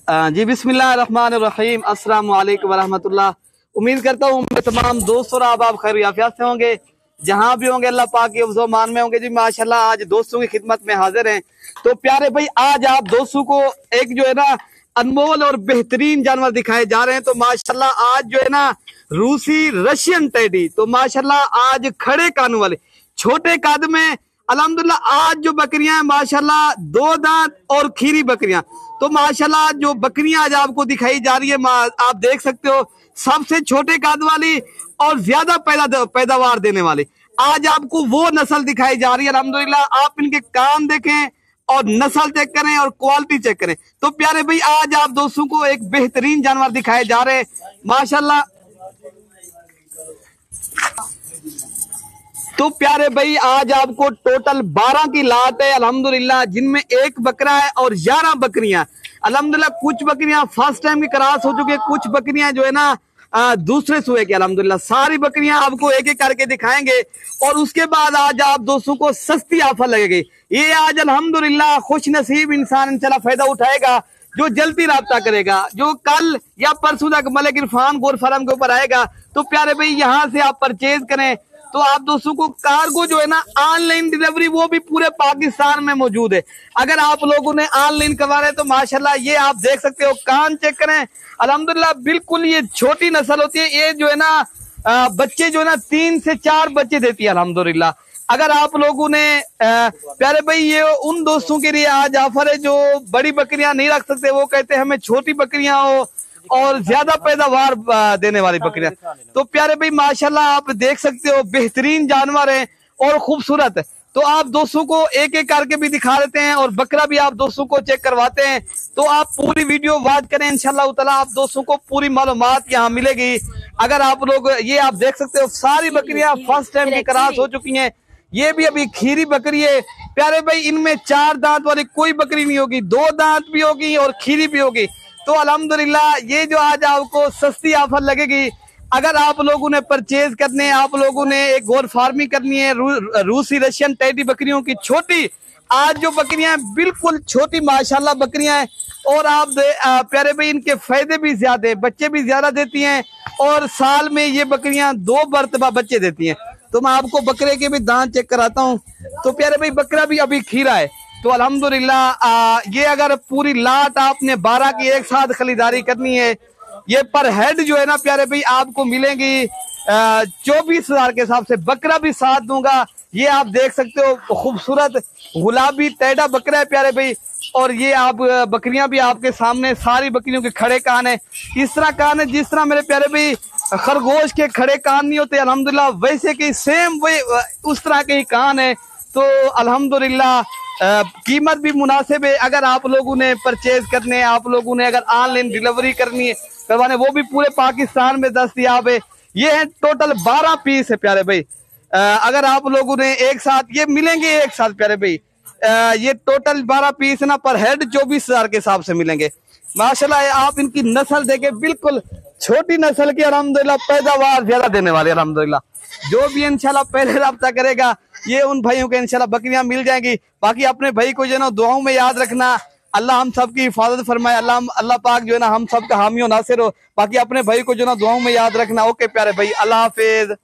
जी बिस्मिल्लाहिर्रहमानिर्रहीम, अस्सलाम वालेकुम वरहमतुल्लाह। उम्मीद करता हूँ मेरे तमाम दोस्त और आप खैर याफियत से होंगे, जहाँ भी होंगे अल्लाह पाक के हिफ्ज़ व मान में होंगे। जी माशाल्लाह, आज दोस्तों की खिदमत में हाजिर हैं। तो प्यारे भाई, आज आप दोस्तों को एक जो है ना अनमोल और बेहतरीन जानवर दिखाए जा रहे हैं। तो माशाल्लाह आज जो है ना रूसी रशियन टेडी, तो माशाल्लाह आज खड़े कानों वाले छोटे कद में अल्हम्दुलिल्लाह आज जो बकरियां हैं माशाल्लाह दो दांत और खीरी बकरियां, तो माशाल्लाह जो बकरियां आज आपको दिखाई जा रही है आप देख सकते हो सबसे छोटे कद वाली और ज्यादा पैदावार देने वाली आज आपको वो नस्ल दिखाई जा रही है। अल्हम्दुलिल्लाह आप इनके कान देखें और नस्ल चेक करें और क्वालिटी चेक करें। तो प्यारे भाई, आज आप दोस्तों को एक बेहतरीन जानवर दिखाए जा रहे हैं माशाल्लाह। तो प्यारे भाई, आज आपको टोटल 12 की लाट है अल्हम्दुलिल्लाह, जिनमें एक बकरा है और 11 बकरियां अल्हम्दुलिल्लाह। कुछ बकरियां फर्स्ट टाइम की क्रॉस हो चुकी है, कुछ बकरियां जो है ना दूसरे सुए की अल्हम्दुलिल्लाह। सारी बकरियां आपको एक एक करके दिखाएंगे और उसके बाद आज आप दोस्तों को सस्ती ऑफर लगेगी। ये आज अल्हम्दुलिल्लाह खुश नसीब इंसान इंशाल्लाह फायदा उठाएगा जो जल्दी राब्ता करेगा, जो कल या परसों तक मलिक इरफान गोर फार्म के ऊपर आएगा। तो प्यारे भाई, यहाँ से आप परचेज करें तो आप दोस्तों को कार्गो जो है ना ऑनलाइन डिलीवरी वो भी पूरे पाकिस्तान में मौजूद है। अगर आप लोगों ने ऑनलाइन करवा रहे तो माशाल्लाह ये आप देख सकते हो, कान चेक करें अल्हम्दुलिल्लाह। बिल्कुल ये छोटी नस्ल होती है, ये जो है ना बच्चे जो है ना 3 से 4 बच्चे देती है अल्हम्दुलिल्लाह। अगर आप लोगों ने प्यारे भाई, ये उन दोस्तों के लिए आज ऑफर है जो बड़ी बकरियां नहीं रख सकते, वो कहते हैं हमें छोटी बकरियां हो और ज्यादा पैदावार देने वाली बकरियां। तो प्यारे भाई माशाल्लाह आप देख सकते हो बेहतरीन जानवर है और खूबसूरत है। तो आप दोस्तों को एक एक करके भी दिखा देते हैं और बकरा भी आप दोस्तों को चेक करवाते हैं। तो आप पूरी वीडियो वॉच करें, इंशाल्लाह ताला आप दोस्तों को पूरी मालूमात यहाँ मिलेगी। अगर आप लोग ये आप देख सकते हो सारी बकरियां फर्स्ट टाइम की क्रॉस हो चुकी हैं। ये भी अभी खीरी बकरी है प्यारे भाई, इनमें 4 दांत वाली कोई बकरी नहीं होगी, 2 दांत भी होगी और खीरी भी होगी। तो अल्हम्दुलिल्लाह ये जो आज आपको सस्ती ऑफर लगेगी। अगर आप लोगों ने परचेज करने, आप लोगों ने एक गोर फार्मिंग करनी है रूसी रशियन टेडी बकरियों की छोटी, आज जो बकरियां हैं बिल्कुल छोटी माशाल्लाह बकरियां हैं। और आप प्यारे भाई, इनके फायदे भी ज्यादा है, बच्चे भी ज्यादा देती हैं और साल में ये बकरियां 2 मरतबा बच्चे देती हैं। तो मैं आपको बकरे के भी दांत चेक कराता हूँ। तो प्यारे भाई, बकरा भी अभी खीरा है। तो अल्हम्दुलिल्लाह ये अगर पूरी लाट आपने 12 की एक साथ खरीदारी करनी है, ये पर हेड जो है ना प्यारे भाई आपको मिलेंगी 24,000 के हिसाब से। बकरा भी साथ दूंगा, ये आप देख सकते हो खूबसूरत गुलाबी टेढ़ा बकरा है प्यारे भाई। और ये आप बकरियां भी आपके सामने, सारी बकरियों के खड़े कान है, इस तरह कान है जिस तरह मेरे प्यारे भाई खरगोश के खड़े कान नहीं होते अल्हम्दुलिल्लाह, वैसे के सेम वही उस तरह के ही कान है। तो अल्हम्दुलिल्लाह कीमत भी मुनासिब है। अगर आप लोगों ने परचेज करने, आप लोगों ने अगर ऑनलाइन डिलीवरी करनी है करवाने, वो भी पूरे पाकिस्तान में दस्तयाब है। ये है टोटल 12 पीस है प्यारे भाई। अगर आप लोगों ने एक साथ ये मिलेंगे एक साथ प्यारे भाई, ये टोटल 12 पीस ना पर हेड 24,000 के हिसाब से मिलेंगे माशाल्लाह। आप इनकी नस्ल देखे, बिल्कुल छोटी नस्ल की अल्हम्दुलिल्लाह, पैदावार ज्यादा देने वाले अल्हम्दुलिल्लाह। जो भी इंशाल्लाह पहले रब्ता करेगा ये उन भाइयों के इंशाल्लाह बकरियां मिल जाएंगी। बाकी अपने भाई को जो है ना दुआओं में याद रखना, अल्लाह हम सब की हिफाजत फरमाए, अल्लाह पाक जो है ना हम सब का हामी और नासिर हो। बाकी अपने भाई को जो है ना दुआओं में याद रखना। ओके प्यारे भाई, अल्लाह हाफिज।